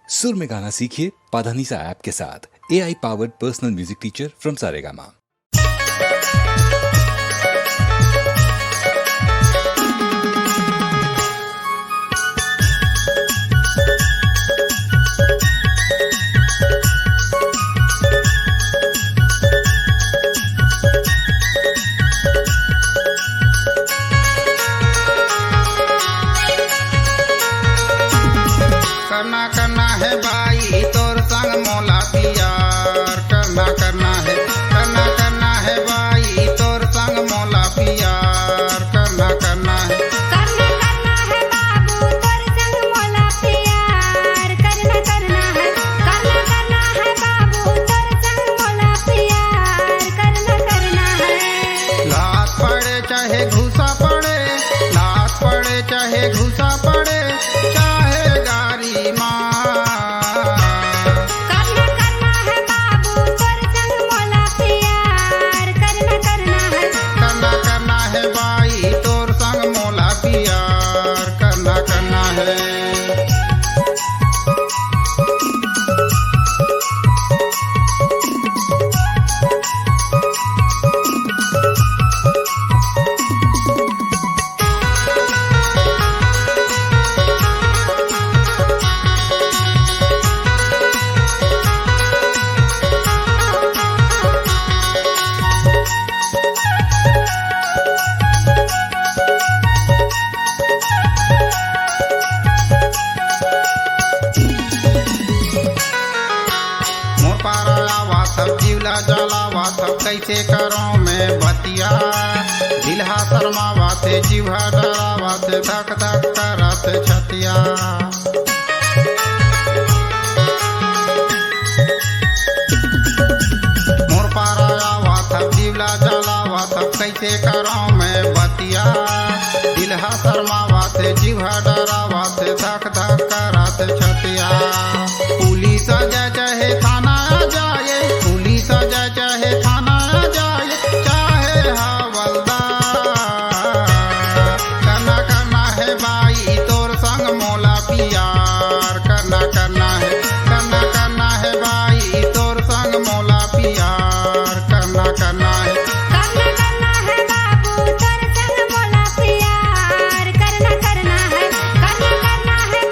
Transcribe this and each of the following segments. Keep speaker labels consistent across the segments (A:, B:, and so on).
A: सुर में गाना सीखिए पाधानीसा ऐप के साथ। AI powered personal music teacher from Saregama.
B: करना है भाई तोर संग मोला प्यार, करना है भाई तोर संग मोला प्यार, करना है
C: बाबू तोर संग मोला प्यार, करना है बाबू तोर संग मोला प्यार, करना है।
B: लात पड़े चाहे घुसा पड़े, लात पड़े चाहे घुसा पड़े, चाहे गारी मार,
C: करना है बाबू तोर संग मोला प्यार,
B: करना है भाई तोर संग मोला प्यार, करना है। मोर पारा सब जीवला जलावा सब कैसे करो मैं बतिया, दिलहा शर्मावा से जीवा डरावा से धक धक करत छतिया। मोर पारा सब जीवला जलावा सब कैसे करो मैं बतिया, दिलहा शर्मावा से जीवा डरावा से धक धक करत छतिया। पुलिस जा चाहे थाना आ जाए, पुलिस जा चाहे थाना आ जाए, चाहे हवलदार, करना है भाई तोर संग मोला प्यार, करना है भाई तोर संग मोला प्यार, करना है।
C: करना है बाबू तोर संग मोला प्यार, करना है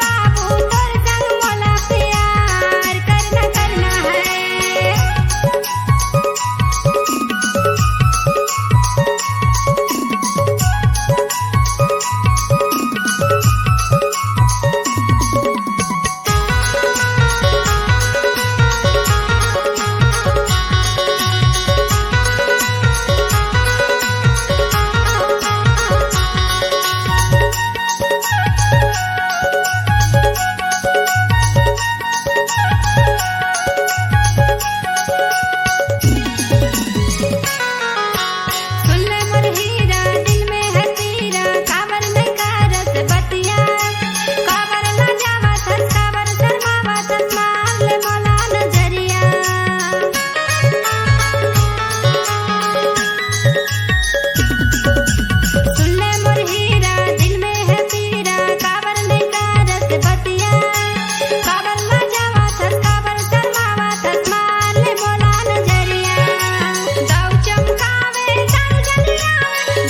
C: बाबू तोर संग मोला प्यार, करना है। सुन ले मोर हीरा दिल में है पीरा, काबर नहीं करत बतिया, काबर ना जावत हस, काबर शर्मावत हस, मार ले मोला नजरिया। सुन ले मोर हीरा दिल में है पीरा, काबर नहीं करत बतिया, काबर ना जावत हस, काबर शर्मावत हस, मार ले मोला नजरिया। दाऊ चमकावे दाई जलिया,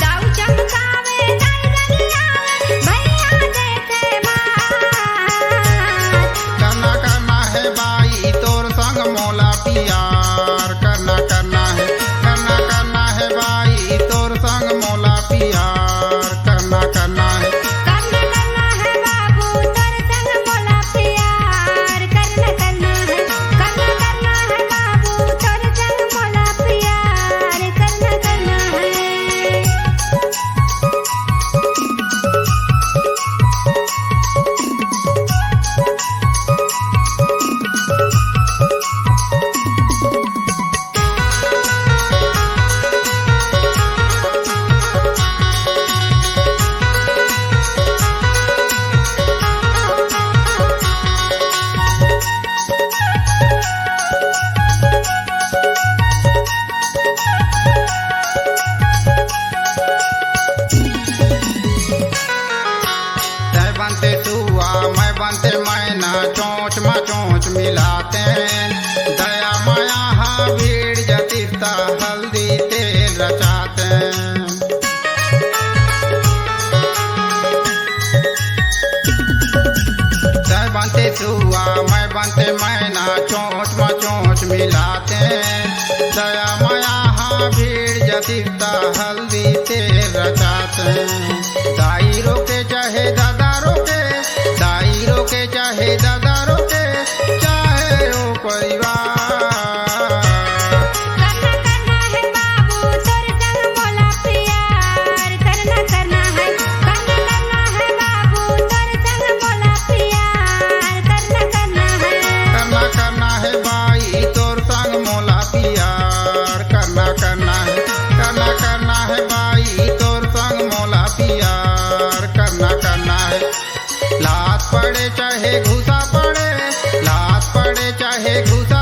C: दाऊ चमकावे दाई जलिया, भैया देते मार,
B: करना है भाई तोर संग मोला प्यार, करना है भाई तोर संग मोला प्यार, करना है।
C: करना है बाबू तोर संग मोला प्यार, करना है बाबू तोर संग मोला प्यार, करना है।
B: में चोंच मिलाते हैं। दया माया हाँ भीड़ जतिरता हल्दी तेल रचाते हैं। तय बनते सुआ मैं बनते मैना चोंच में चोंच मिलाते हैं। दया माया हाँ भीड़ जतिरता हल्दी तेल रचाते हैं। दाई रोके चाहे दादा रोके, दाई रोके चाहे दादा रोके, चाहे ओ परिवार।
C: करना करना है बाबू तोर संग मोला प्यार, करना करना है बाबू तोर संग मोला प्यार, करना करना है
B: बाई तोर संग मोला प्यार। करना है बाई तोर संग मोला प्यार। करना है। लात पड़े चाहे घुसा पड़े, लात पड़े चाहे घुसा